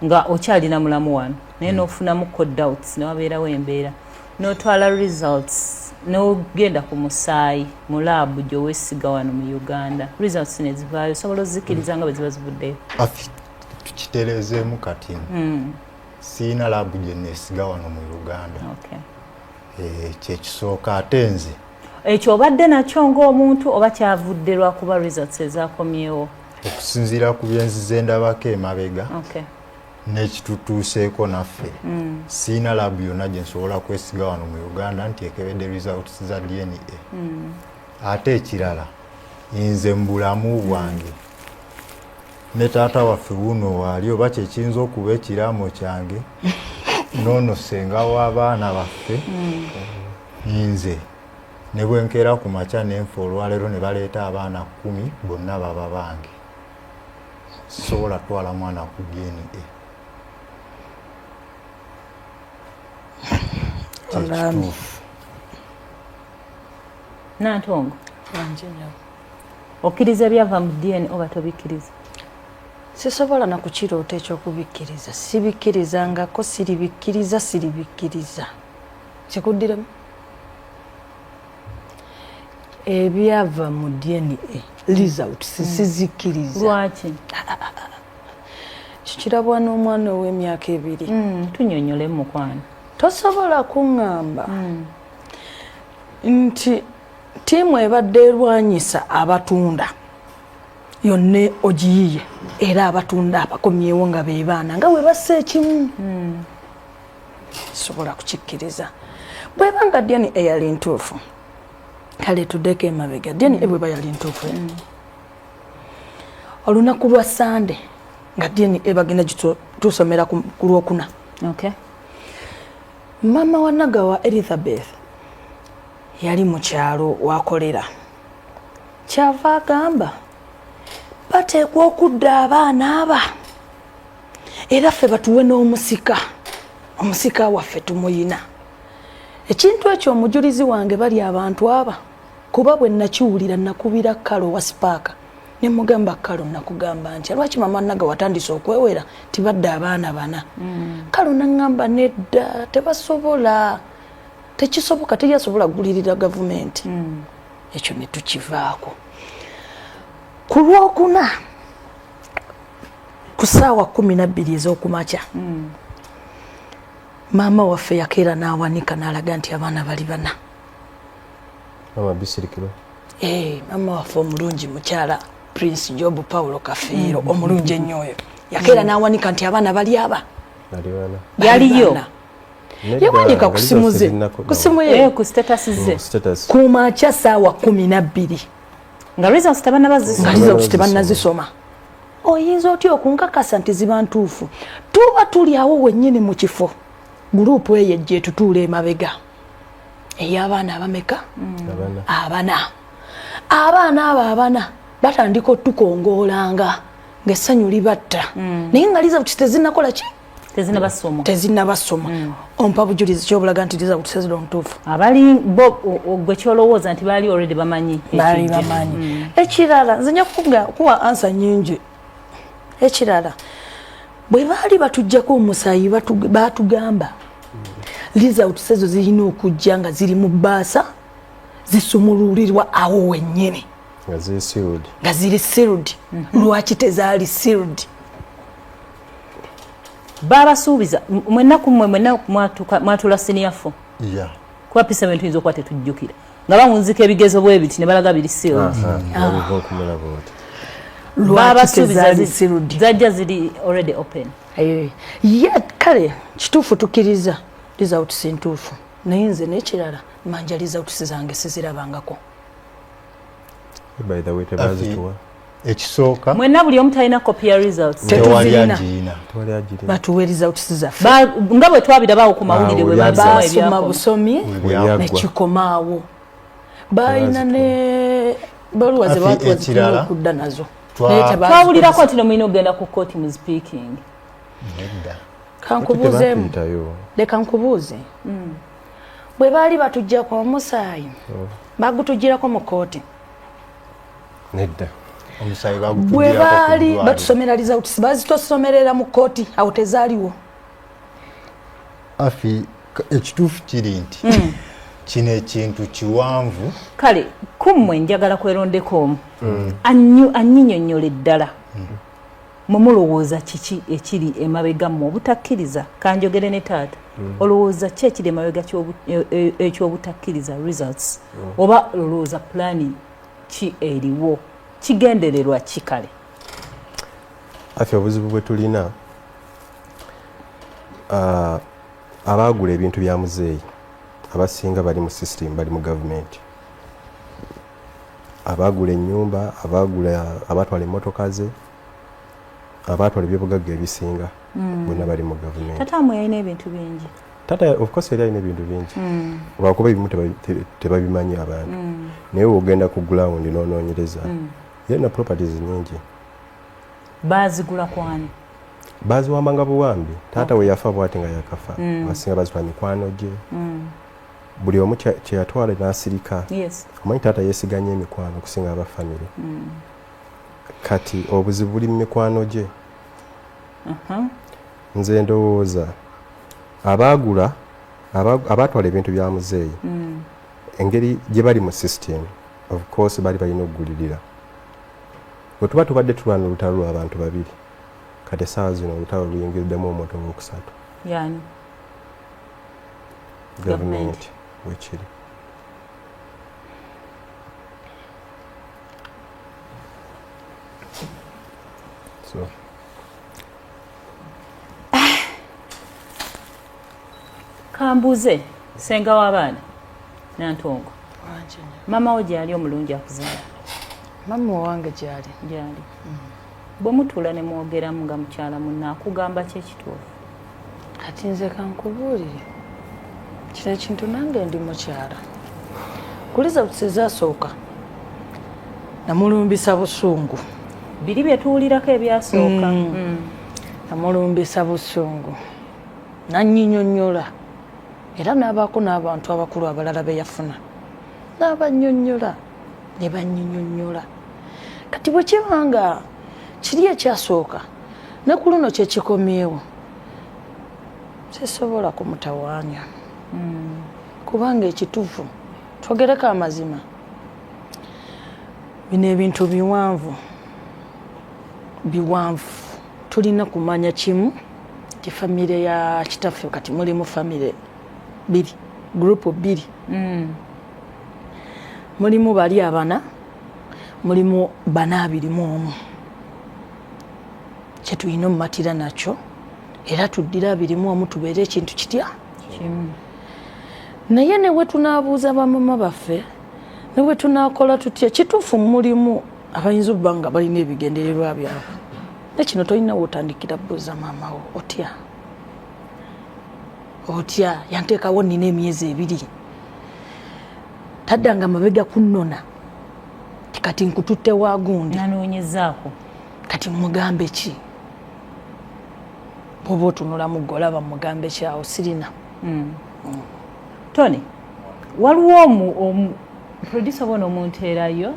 nga okyalina mulamu wano naye n'ofunamu doubts ne wabeerawo embeera n'otwala results n'ogenda ku musaayi mu laabu gy'owesiga wano mu Uganda results ne zivaayo osobola ozikiriza nga bwe ziba zivuddeyo tukitereezeemu kati siina laabu gye neesiga wano mu Uganda kyekisooka ate nze ekyo obadde nakyo ng'omuntu oba kyavudde lwakuba results ezaakomyewo okusinziira ku byenzize ndabako emabega n'ekitutuuseeko naffe siina laabu yonna gye nsobola kwesiga wano mu Uganda nti ekebedde results za DNA ate ekirala nze mu bulamu bwange ne taata waffe wuno waali oba kyekiyinza okuba ekiraamo kyange noono senga w'abaana baffe nze ne bwe nkeera ku makya n'enfa olwaleero ne baleeta abaana 10 bonna baba bange sisobola twala mwana ku DNA Nantongo okkiriza byava mu DNA oba tobikkiriza? Sisobola na kukiroota ekyokubikkiriza sibikkirizangako siribikkiriza kikuddiremu ebyava mu DNA result sizikkiriza. Lwaki? Kikirabwa n'omwana ow'emyaka 2. Tunyonyole mukwano. Tosobola kuŋŋamba nti tiimu ebadde erwanyisa abatunda yonna ogiyiye era abatunda abakomyewo nga be baana nga bwe bassa ekimu. Sobola kukikkiriza bweba nga DNA eyali ntuufu kale tuddeko emabega DNA bweba yali ntuufu olunaku lwa Sande nga DNA ebagenda tusomera ku Lwokuna. Mama wa Nagawa Elizabeth yali mu kyalo wakolera kyava agamba bateekwa okudda abaana aba era ffe batuwe n'omusika waffe tumuyina. Ekintu ekyo omujulizi wange bali abantu aba kuba bwe nakiwulira nakubira Kalo wa Sipaaka ne mugamba Kalo nakugamba nti lwaki mama Nagawa watandise okwewera tibadde abaana bana. Kalo naŋŋamba nedda tebasobola tekisoboka teyasobola kugulirira gavumenti. Ekyo ne tukivaako. Ku Lwokuna ku ssaawa 12 ez'okumakya maama waffe yakeera n'awanika n'alaga nti abaana bali bana. Mama Bisirikiro? Maama waffe omulungi mukyala Prince Job Paul Kafeero omulungi ennyo oyo yakeera n'awanika nti abaana bali aba. Yaliyo yawanika ku simu ze ku simu ye ku status ze ku makya ssaawa 12 nga results tebannazisoma. Oyinza otya okunkakasa nti ziba ntuufu? Tuba tuli awo wennyini mu kifo gurupu eyo gye tutuula emabega ey'abaana abameka? Abaana abo abana batandika otukongoolanga ng'essanyu libatta naye nga liza buti tezinakola ki? Tezinabasoma. Ompa bujulizi kyobulaga nti liza buti tezira omutuufu. Abali gwe kyolowooza nti baali already bamanyi. Ekirala nze nja kuwa ansa nyingi. Ekirala bwe baali batujjako omusaayi baatugamba results ezo zirina okujja nga ziri mu bbaasa zisumululirwa awo wennyini nga ziri sealed. Lwaki tezaali sealed? Babasuubiza mwennaku mwenna mwatula siniafo kuba P7 tuyinza okuba tetujjukira nga bawunzika ebigezo bwe biti ne balaga biri sealed. Babasuubiza zajja ziri already open. Kale kituufu tukkiriza results ntuufu naye nze n'ekirala manja results zange sizirabangako. By the way, tebazituwa ekisooka mwenna buli omu talina copy ya results tetuzirina batuwe results zaffe nga bwe twabirabawo ku mawulire bwe basoma busomi nekikomaawo balina ne baluwa ze batwazikira okudda nazo twawulirako nti nomulina okugenda ku kooti mu speaking. Kankubuuzeemu leka nkubuuze bwe baali batujjako omusaayi bagutujjirako mu kooti nedda omusayi bwe baali batusomera results bazitosomerera mu kooti awo tezaaliwo. Afi ekituufu kiri nti kino ekintu kiwanvu. Kale kummwe njagala kwerondeko omu annyinyonnyola eddala mumulowooza kiki ekiri emabega mu obutakkiriza kanjogere ne taata olowooza ki ekiri emabega ekyobutakkiriza results oba olowooza pulaani ki eriwo kigendererwa ki kale? Afi obuzibu bwe tulina abaagula ebintu bya muzeeyi abasinga bali mu system bali mu gavumenti. Abaagula ennyumba, abatwala emmotoka ze, abatwala ebyobugagga ebisinga bonna bali mu gavumenti. Tata mwe yalina ebintu bingi. Tata of course yali alina ebintu bingi olwakuba ebimu tebabimanyi abantu naye ogenda ku ground n'onoonyereza yalina properties nyingi. Baazigula kwani? Baziwambanga buwambi. Taata we yafa bw'ate nga yakafa abasinga bazitwala mikwano gye. Buli omu kye yatwala n'asirika. Omanyi taata yeesiganya emikwano okusinga aba famire. Kati obuzibu buli mu mikwano gye. Nze ndowooza abaatwala ebintu bya muzeeyi engeri gye bali mu system of course bali balina okugulirira. Bwe tuba tubadde tulwana olutalo lw'abantu babiri kati essaawa zino olutalo luyingiriddemu omuntu owookusatu. Yani gavumenti wekiri. So kambuze senga w'abaana Nantongo mama wo gyali omulungi akuzaala? Mama wange gyali bwe mutuula ne mwogeramu nga mukyala munna akugamba ki ekituufu? Kati nze kankubuulire kino ekintu nange ndi mukyala kuliza butisezasooka namulumbisa busungu biri bye tuwulirako ebyasooka. Namulumbisa busungu nannyinnyonnyola era n'abaako n'abantu abakulu abalala be yafuna n'abannyonnyola ne bannyinyonnyola. Kati bwe kibanga kiri ekyasooka ne ku luno kye kikomyewo sisobola kumutawaanya kubanga ekituufu twogereko amazima bino ebintu biwanvu tulina kumanya kimu ti famire ya kitaffe kati mulimu famire biri gurupu biri mulimu bali abana mulimu bana 21 kyetulina omumatira nakyo era tuddira 21 tubeere ekintu kitya kimu. Naye ne we tunaabuuza bamama baffe ne we tunaakola tutya kituufu mulimu abayinza okuba nga balina ebigendererwa byabwe nekino tolina wotandikira buuza maama wo otya yanteekawo nina emyezi 2 taddanga mabega kunnona kati nkututte waagundi nanoonyezaako kati mugambe ki bwoba otunula mugolaba mugambe kyawo sirina. Tony waliwo producer bona omuntu erayo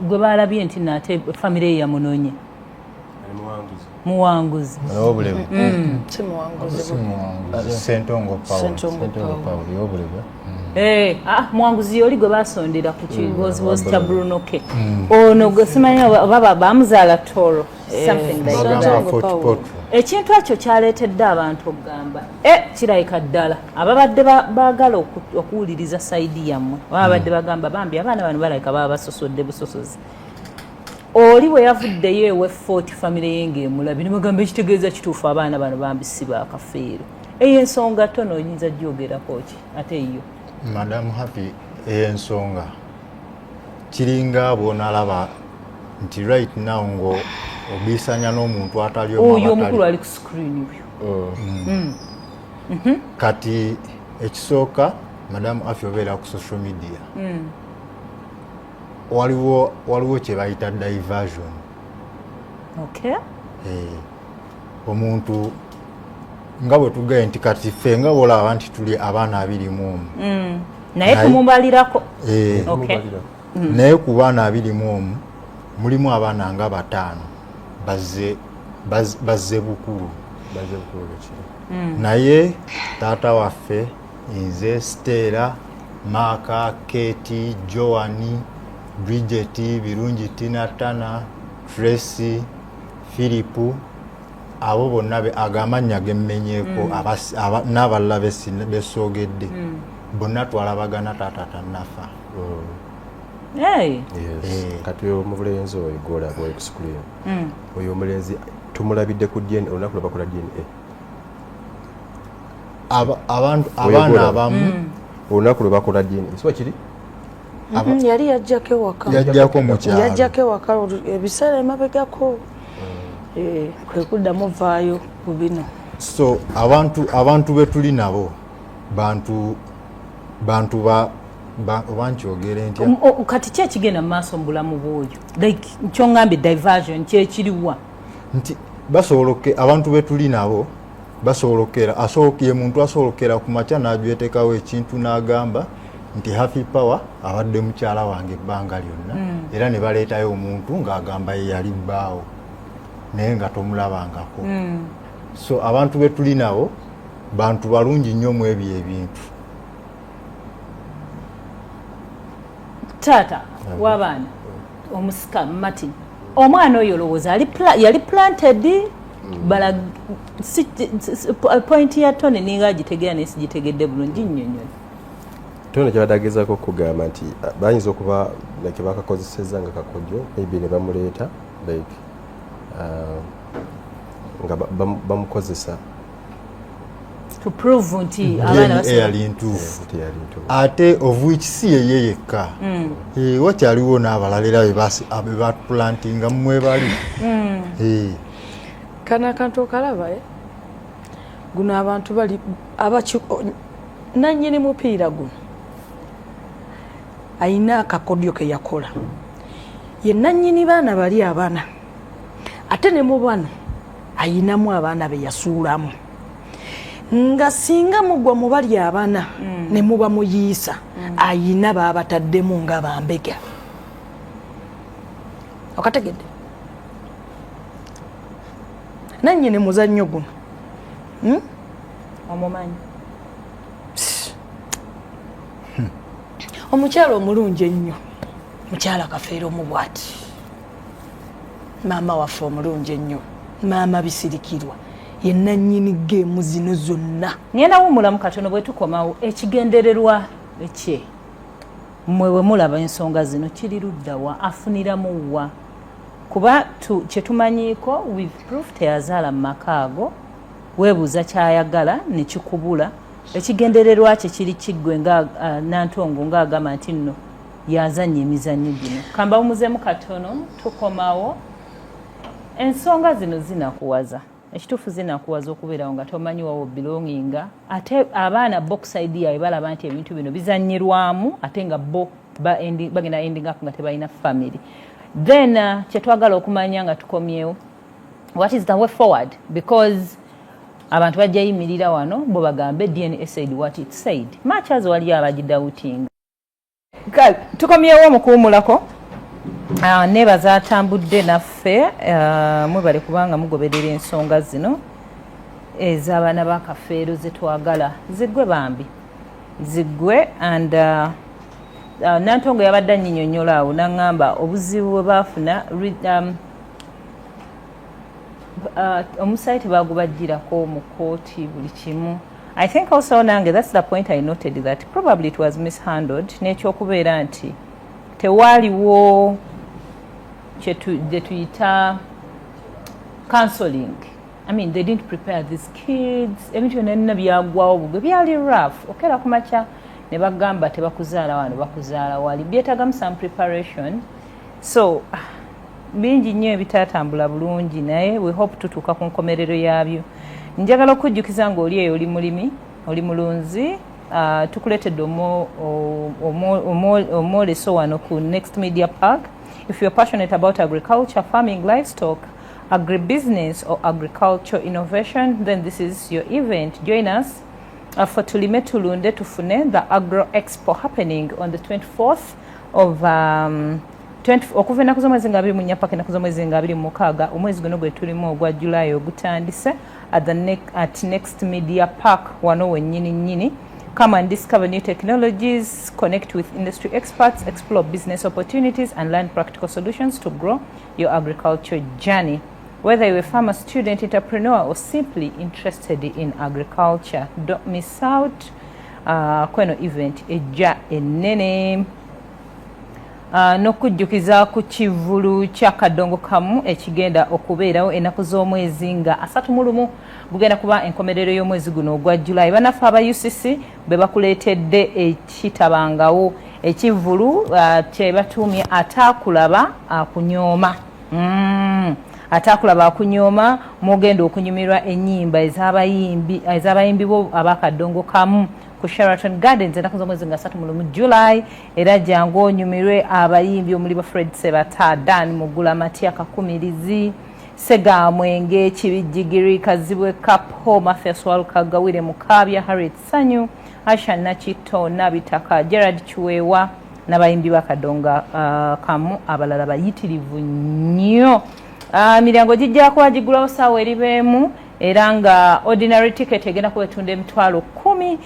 gwe balabye nti nate famire ye yamunoonye muwanguzi obulevu si muwanguzi Sentongo Paul obulevu muwanguzi oli gwe basondera ku kibozibozi kya Brunoke ono gwe simanyi baba bamuzaala Toro something like that. Ekintu ekyo kyaleetedde abantu okugamba kirayika ddala ababadde baagala okuwuliriza sayidi yammwe babadde bagamba bambi abaana bano balayika baba basosodde busosozi. Oli bwe yavuddeyo ewe Fort famire yenge emulabi ne bagamba ekitegeeza kituufu abaana bano bambi si ba Kafeero. Eyo ensonga Tono oyinza gyogerako ki ate yo? Madam Happy ensonga kiringa bw'onalaba nti right now ngo obisanya n'omuntu atali oyo omukulu ali ku screen yo. Kati ekisooka Madam Happy obeera ku social media waliwo kye bayita diversion. Okay. Omuntu nga bwe tugaye nti kati ffe nga bw'olaba nti tuli abaana 21 naye tumumbalirako. Naye ku baana 21 mulimu abaana nga 5 bazze bukulu naye taata waffe nze Stella Maka Keti Joani Bridget Birungi Tina Tana Tracy Philipu abo bonna agamanya gemmenyeeko n'abalala besoogedde bonna twalabagana taata tannafa. Kati omubulenzi oyo gwolaba exclude oyo omulenzi tumulabidde ku DNA olunaku lwe bakola DNA abaana abamu olunaku lwe bakola DNA siba kiri yali yajjako ewaka ebiseera emabegako kwe kuddamu vaayo ku bino. So abantu betuli nabo bantu obankyogere ntya kati ki ekigenda mu maaso mu bulamu bw'oyo like kyongambye diversion kyekiriwa nti abantu betuli nabo basobolokera ye muntu asobolokera ku makya n'ajwetekawo ekintu n'agamba nti happy power abadde mukyala wange ebbanga lyonna era ne baleetayo omuntu ng'agamba ye yali bbaawo naye nga tomulabangako. So abantu betuli nabo bantu balungi nnyo mu ebyo ebintu. Taata w'abaana omusika Martin omwana oyo olowooza yali planted bala point ya Tony ninga agitegeera naye sigitegedde bulungi nnyonnyoni. Tony kyabadagezako okugamba nti bayinza okuba like bakakozeseza nga kakojo maybe ne bamuleeta like nga bamukozesa to prove nti abaana yali ntuufu ate of which si ye yekka wakyaliwo n'abalalira be baplantinga mmwe bali kana kantu okalaba guno abantu bali nannyini mupiira guno ayina akakodyo ke yakola ye nannyini baana bali abaana ate ne mu bano ayinamu abaana be yasuulamu nga singa mugwa mu bali abaana ne muba muyiisa ayina baabataddemu nga bambega okategedde nannyini muzannyo guno omumanyi omukyala omulungi ennyo mukyala Kafeero mu bwati maama waffe omulungi ennyo maama bisirikirwa ye nannyini geemu zino zonna. Ngenda wumulamu katono bwe tukomawo ekigendererwa ekye mmwe bwe mulaba ensonga zino kiri luddawa afuniramu wa kuba kye tumanyiiko with proof teyazaala mu maka ago weebuuza kyayagala ne kikubula ekigendererwa kye kiri kiggwe nga Nantongo ng'agamba nti nno yazannya emizannyo gino kamba wumuzeemu katono tukomawo. Ensonga zino zinakuwaza ekituufu zinakuwaza okubeerawo nga tomanyi wawo belonginga ate abaana boxside yaabwe balaba nti ebintu bino bizannyirwamu ate nga bo bagenda endingako nga tebalina family then kyetwagala okumanya nga tukomyewo what is the way forward because abantu bajja yimirira wano bo bagambe DNA said what it said much as wali abagidawutinga tukomyewo omukuwumulako. Nebaza atambudde naffe mwebale kubanga mugoberera ensonga zino ez'abaana ba Kafeero ze twagala ziggwe bambi ziggwe and Nantongo yabadde annyinnyonnyola awo n'aŋŋamba obuzibu bwe baafuna omusaayi tebagubajjirako mu kooti buli kimu. I think also nange that's the point I noted that probably it was mishandled n'ekyokubeera nti tewaaliwo kye tuyita counseling. I mean they didn't prepare these kids ebintu byonna byagwawo bugwe byali rough okera ku makya ne bagamba tebakuzaala wano bakuzaala wali byetagamu some preparation so bingi nnyo ebitaatambula bulungi naye we hope tutuuka ku nkomerero yaabyo. Njagala okujjukiza ng'oli eyo oli mulimi oli mulunzi tukuleetedde omwoleso wano ku Next Media Park. If you're passionate about agriculture, farming, livestock, agribusiness or agriculture innovation, then this is your event. Join us for Tulime Tulunde Tufune, the Agro Expo happening on the 24th of okuva ennaku z'omwezi nga 24 paka ennaku z'omwezi nga 26 omwezi guno gwe tulimu ogwa July ogutandise at Next Media Park wano wennyini. Come and discover new technologies, connect with industry experts, explore business opportunities and learn practical solutions to grow your agriculture journey. Whether you're a farmer, student, entrepreneur or simply interested in agriculture, don't miss out. Kweno event ejja enene n'okujjukiza ku kivulu kya Kadongo Kamu ekigenda okubeerawo ennaku z'omwezi nga 31 gugenda kuba enkomerero y'omwezi guno ogwa July. Banafu aba UCC be bakuleetedde ekitabangawo ekivulu kye batuumye ataakulaba akunyooma. Ataakulaba akunyooma mugenda okunyumirwa ennyimba ez'abayimbi bo ab'Akadongo Kamu ku Sheraton Gardens ennaku z'omwezi nga 3 July. Era jangu onyumirwe abayimbi omuli ba Fred Sebata, Dan Mugula, Matia Kakumirizi, Sega Mwenge, Kibijigiri, Kazibwe Kapo, Mathias Walukaga, Wile Mukabya, Harriet Sanyu, Asha Nachito, Nabitaka, Gerard Chiwewa n'abayimbi b'Akadongo Kamu abalala bayitirivu nnyo. Miryango gijja kuba gigulawo ssaawa eribeemu era nga ordinary ticket egenda kuba etunda emitwalo 10,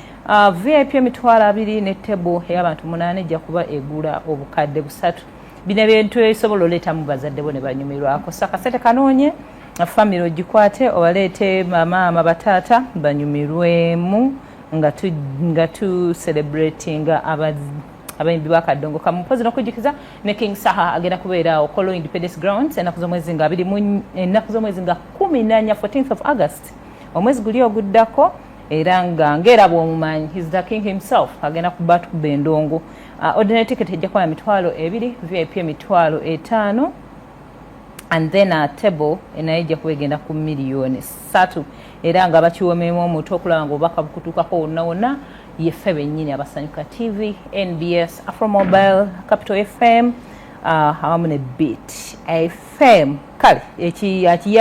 VIP emitwalo 2 ne table ey'abantu 8 ejja kuba egula obukadde 3. Bino bintu ebisobola oleetamu bazadde bo ne banyumirwako. Sakasete kanoonye family ogikwate obaleete mama bataata banyumirwemu nga tu celebratinga abayimbi b'Akadongo Kamu. Mpozi n'okujjukiza ne King Saha agenda kubeera Okolo Independence Grounds ennaku z'omwezi nga 14th of August omwezi guli oguddako era ng'era bw'omumanyi he's the king himself agenda kuba endongo. Ordinary ticket ejja kuba emitwalo 2, VIP emitwalo 5 and then a table nayo ejja kuba egenda ku miliyoni 3 era nga bakiwoomemu omuto okulaba ng'obubaka bukutuukako wonna yeffe bennyini Abasanyuka TV, NBS, Afromobile, Capital FM, awamu ne Beat FM. Kale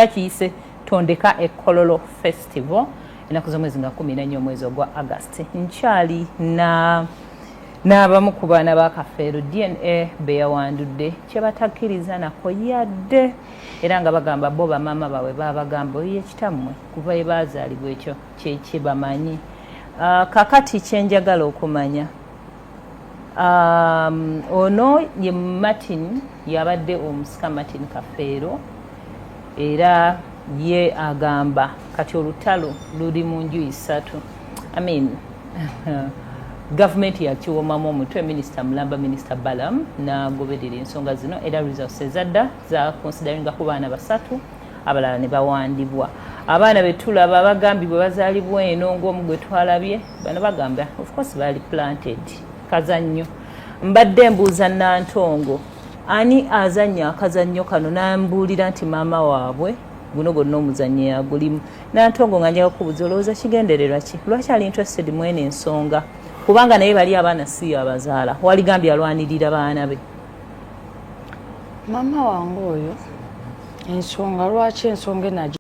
akiyise tondeka Ekololo Festival ennaku z'omwezi nga 14 omwezi ogwa August. Nkyali n'abamu ku baana ba Kafeero DNA be yawandudde kye batakkiriza nako yadde era nga bagamba bo bamaama baabwe babagamba oyo ekitammwe kuva ye baazaalibwa ekyo kye bamanyi. Kakati kyenjagala okumanya ono ye Martin yabadde omusika Martin Kafeero era ye agamba kati olutalo luli mu njuyi 3. Government yakiwomamu omutwe Minister Mulamba, Minister Balam n'agoberera ensonga zino era results ezadda za consideringa ku baana 3 abalala ne bawandibwa. Abaana betulaba bagambi bwe bazaalibwa eno ng'omu gwe twalabye bano bagamba of course bali planted kazannyo. Mbadde mbuuza Nantongo ani azannya akazannyo kano n'ambuulira nti maama waabwe guno gonna omuzannyo yagulimu. Nantongo nga njaga kubuuza olowooza kigendererwa ki lwaki ali interested mu eno ensonga kubanga naye bali abaana si abazaala waligambye alwanirira baana be. Maama wange oyo ensonga lwaki ensonga